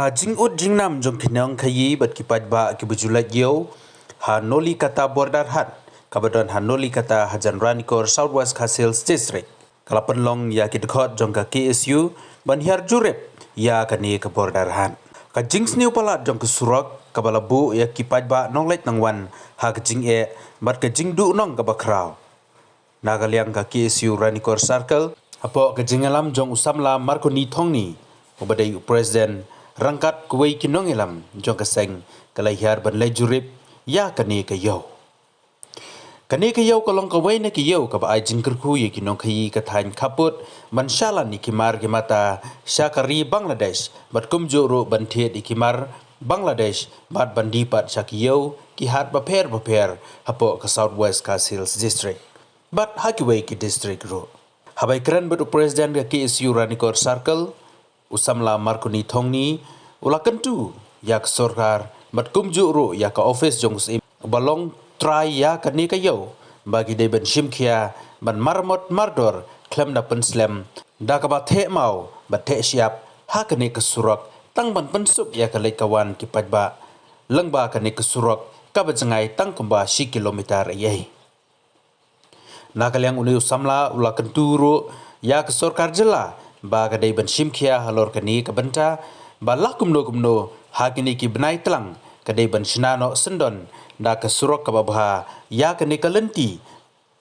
Jing ut jing nam jong kinong kayi bat kipat ba kibujulat yo Hanoli kata bordar hat kabadon Hanoli kata Hajan Ranikor Southwest Castles District kalapan long ya kidkhot jong ka KSU banhiar jurep ya kani ke bordar han ka jing sniu palat jong kesurak kabalabu ya kipat ba nonglet nangwan ha ka jing e bat ka jing du nong ka bakraw nagaliang ka KSU Ranikor Circle apo ka jingalam jong usamla Marconi Thongni ubadai presiden rangkat kuwei kinong ilam jong kaseng kalahir ban lejurip ya kani kayo kalong kawai na kayo kaba ay jingkerku ya kinong kayi kathain kaput mansyalan ikimar gimata syakari Bangladesh bat kumjuru ban thiet ikimar Bangladesh bat bandipat syakiyo kihat baper hapo ka Southwest Castles District bat hakiwei ki district ro habai keren bat presiden ka KSU Ranikor Circle usamla Marconi Thongni ulakan tu yak sorkar bat kumjuru yak ka office jong sim balong try ya kani kayo bagi de ben shimkhia ban marmot mardor klem da penslam da ka ba the mau bat the siap ha kani ka surak tang ban pensup ya ka kawan ki pajba lengba kani ka surak ka ba jangai tang kamba 10 kilometer ye nakaliang uni usamla ulakan turu ya ka sorkar jela ba ka de ben shimkhia halor kani ka benta balak kumno hakini ki benai telang kadai ban shinano sendon da ka surok ka babha ya kani kalenti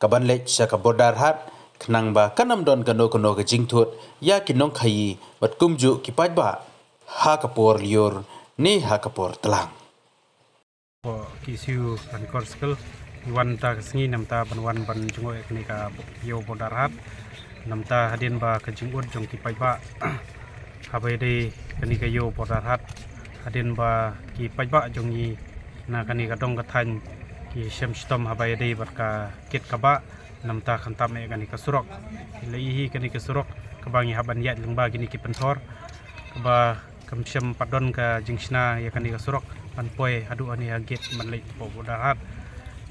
kaban lech sa ka bordar hat knang ba kanam don kano ka jingthut ya kinong khai bat kumju ki pajba ha ka por liur ni ha ka por telang po KSU Ranikor Circle wan ta sngi namta ban jungoi kani ka yo bordar hat namta hadin ba ka jingut jong ki pajba habai dei kani kayo bordar hat hadin ba ki pajba jongi na kani kadong kathan ki shem stom habai dei barka kit kaba namta khantam e kani kasurok leihi kani kasurok kabangi haban yat lengba gini ki penthor kaba kamsem padon ka jingsna ya kani kasurok panpoi adu ani agit manlei bordar hat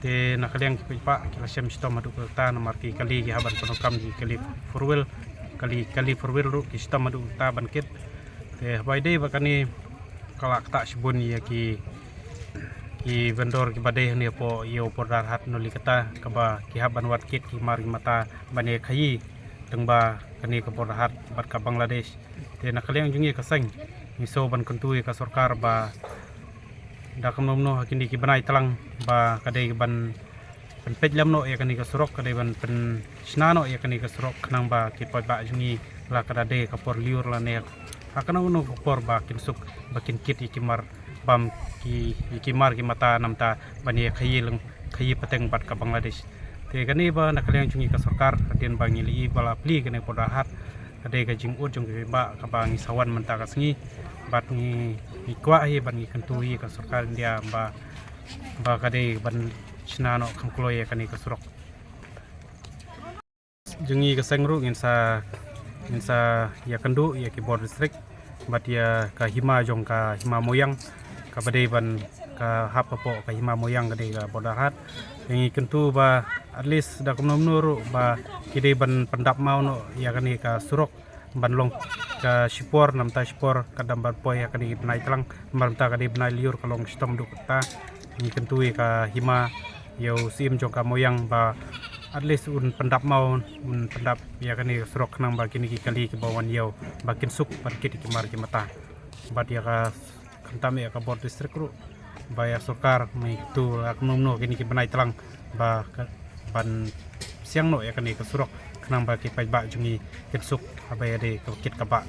te nakaliang ki pajba ki shem stom adu ta namar ki kali ki haban penokam ki kali forwell kali forwell ru ki stom adu ta bankit te habai dei bakani kalak tak sibun ya ki vendor ki badai ni po yo bordar hat noli kata kaba ki haban wat kit ki mari mata bane khayi tengba kani ke bordar hat bat ka Bangladesh te nakaliang jungi kaseng miso ban kentui ka sarkar ba da kamnomno hakini ki banai telang ba kadai ban pejlam no ya kani ka surok kadai ban pen snano ya kani ka surok knang ba ki ba jungi la kadade ka por liur la ne akana uno por ba kinsuk bakin kit ikimar bam ki ikimar ki mata namta bani khayi pateng bat ka Bangladesh te kani ba nakaliang jungi ka sarkar hadin bangi li bala pli kani poda hat kade ka jing ut jong ba ka bangi sawan menta ka sngi bat ni ikwa hi ban ni kentui ka sarkar India ba kade ban snano kamkloye kani ka surok jungi ka sengru insa ya kendu ya ki bord district bat ya ka hima jong ka hima moyang ka badai ban ka hapapo ka hima moyang kadai ka bordar hat yang kentu ba at least da kumnomnuru ba kidai ban pendap mau no ya kani ka surok ban long ka sipor namta sipor kadam ban poi ya kani benai telang namta kadai benai liur kalong stom du kata yang kentu ka hima yo sim jong ka moyang ba at least un pendap mau un pendap ya kani surok nang ba kini ki kali ki bawan yo bakin suk parkit ki mar ki mata bat ya ka kantam ya ka bord district ru ba ya sarkar mai tu aknomno kini ki benai telang ba ban siang no ya kani ka surok nang ba ki pajba jungi kit suk abai ade ka kit ka ba